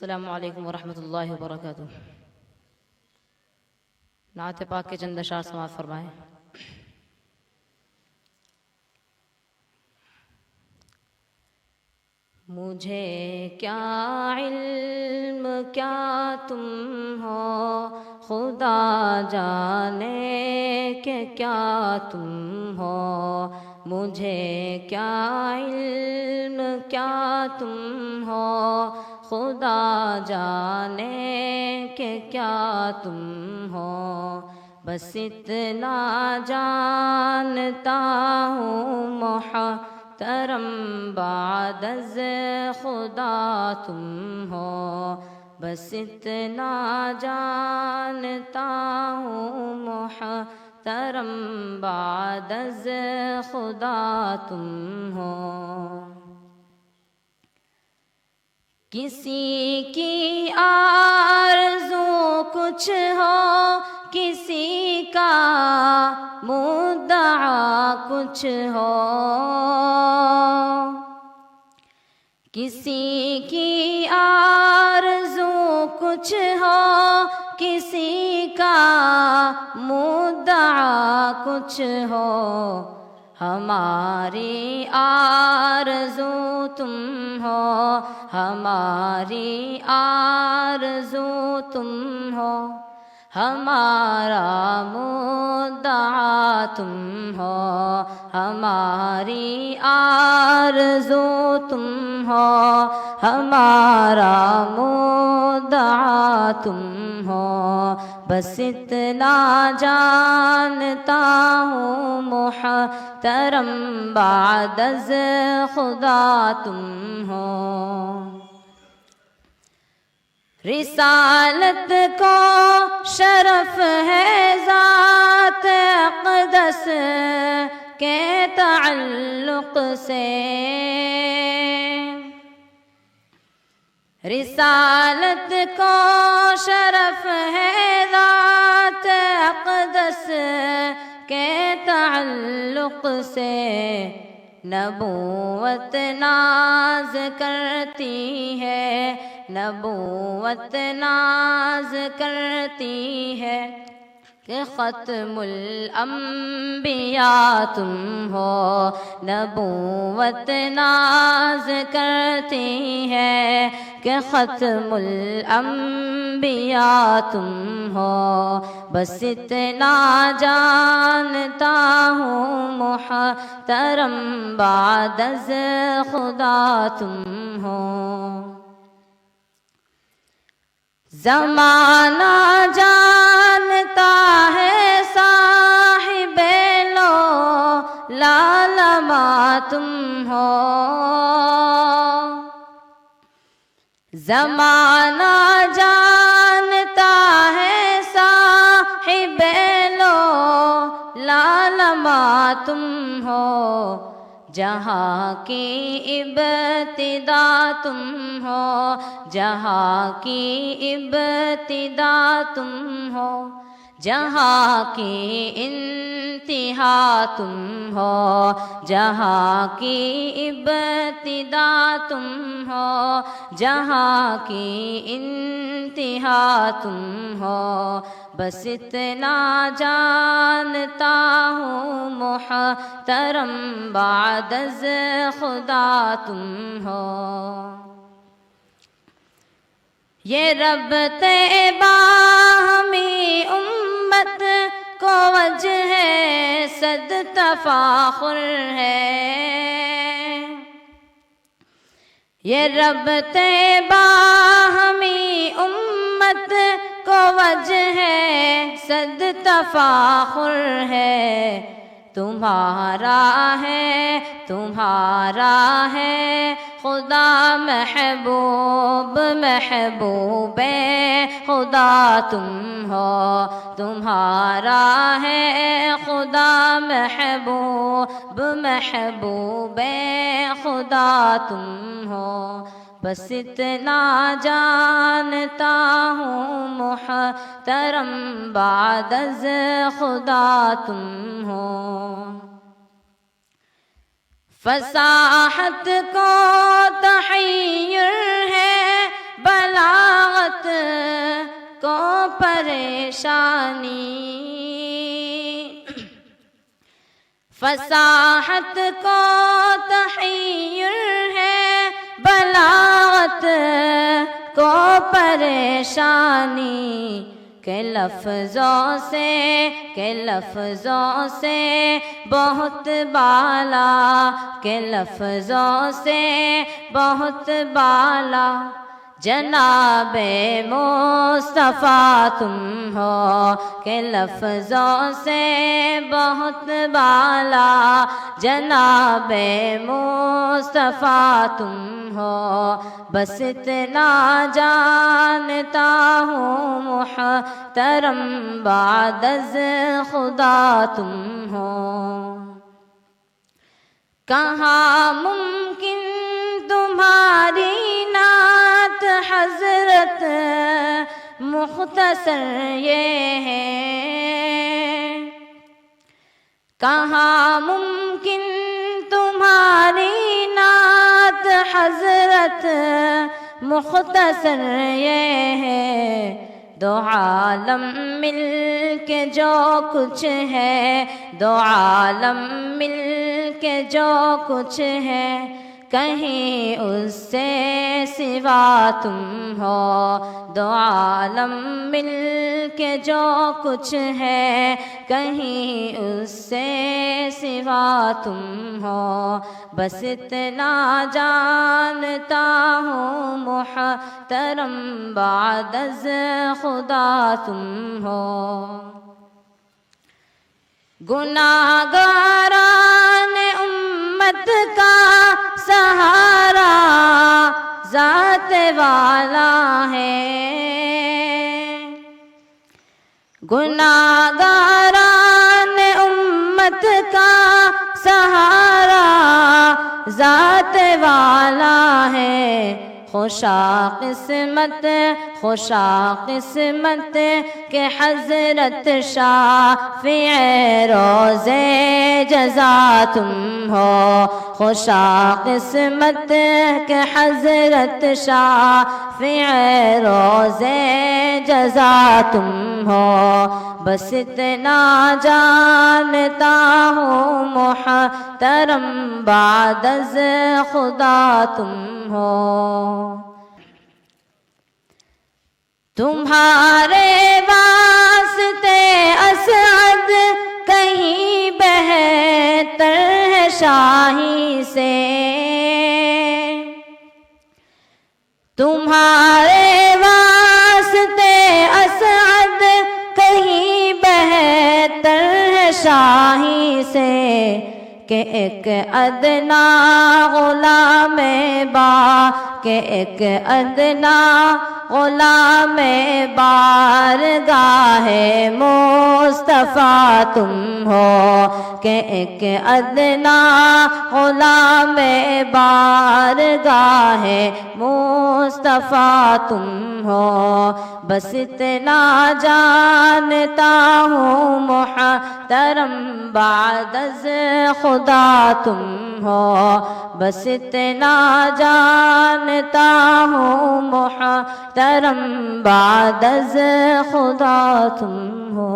السلام علیکم ورحمۃ اللہ وبرکاتہ۔ نعت پاک کے چند اشعار سماعت فرمائیں۔ مجھے کیا علم کیا تم ہو، خدا جانے کہ کیا تم ہو۔ مجھے کیا علم کیا تم ہو، خدا جانے کہ کیا تم ہو۔ بس اتنا جانتا ہوں محترم بعد از خدا تم ہو۔ بس اتنا جانتا ہوں محترم بعد از خدا تم ہو۔ کسی کی آرزو کچھ ہو، کسی کا مدعا کچھ ہو۔ کسی کی آرزو کچھ ہو، کسی کا مدعا کچھ ہو۔ ہماری آرزو تم ہو، ہماری آرزو تم ہو۔ ہمارا مدعا تم ہو، ہماری آرزو تم ہو۔ ہمارا مدعا تم ہو۔ بس اتنا جانتا ہوں محترم بعد از خدا تم ہو۔ رسالت کو شرف ہے ذات اقدس کے تعلق سے۔ رسالت کو شرف ہے ذات اقدس کے تعلق سے۔ نبوت ناز کرتی ہے، نبوت ناز کرتی ہے کہ ختم الانبیاء تم ہو۔ نبوت ناز کرتی ہے کہ ختم الانبیاء تم ہو۔ بس اتنا جانتا ہوں محترم بعد از خدا تم ہو۔ زمانہ جانتا ہے صاحب لو لالما تم ہو۔ زمانہ جانتا ہے صاحب لو لالما تم ہو۔ جہاں کی ابتدا تم ہو، جہاں کی ابتدا تم ہو۔ جہاں کی انتہا تم ہو، جہاں کی ابتدا تم ہو۔ جہاں کی انتہا تم ہو۔ بس اتنا جانتا ہوں محترم بعد از خدا تم ہو۔ یہ رب طیبہ ہمی امت کو وجہ صد تفاخر ہے۔ یہ رب طیبہ ہمی امت کو وجہ صد تفاخر ہے۔ تمہارا ہے تمہارا ہے خدا محبوب، محبوب خدا تم ہو۔ تمہارا ہے خدا محبوب، محبوب خدا تم ہو۔ بس اتنا جانتا ہوں محترم بعد از خدا تم ہو۔ فصاحت کو تحیر ہے بلاغت کو پریشانی، فصاحت کو تحیر ہے، بلاغت کو پریشانی، کہ لفظوں سے بہت بالا، کہ لفظوں سے بہت بالا، جناب مصطفیٰ تم ہو، کہ لفظوں سے بہت بالا، جناب مصطفیٰ تم ہو، بس اتنا جانتا ہوں محترم بعد از خدا تم ہو۔ کہاں ممکن تمہاری نعت حضرت، مختصر یہ ہے، کہاں ممکن تمہاری نعت حضرت، مختصر یہ ہے، دو عالم مل کے جو کچھ ہے، دو عالم مل کے جو کچھ ہے، کہیں اس سے سوا تم ہو، دو عالم مل کے جو کچھ ہے، کہیں اس سے سوا تم ہو، بس اتنا جانتا ہوں محترم بعد از خدا تم ہو۔ گناہگاران امت کا سہارا ذات والا ہے، گناہگاران امت کا سہارا ذات والا ہے، خوشا قسمت کہ حضرت شافع روز جزا تم ہو، خوشا قسمت کہ حضرت شافع روز جزا تم ہو، بس اتنا جانتا ہوں محترم بعد از خدا تم ہو۔ تمہارے واسطے اسعد کہیں بہتر ہے شاہی سے، تمہارے واسطے اسعد کہیں بہتر ہے شاہی سے، کہ ایک ادنا غلام کہ ایک ادنا غلام بارگاہ مصطفیٰ تم ہو، کہ ایک ادنا غلام بارگاہ مصطفیٰ تم ہو، بس اتنا جانتا ہوں محترم بعد از خدا تم ہو، بس اتنا جانتا ہوں محترم بعد از خدا تم ہو۔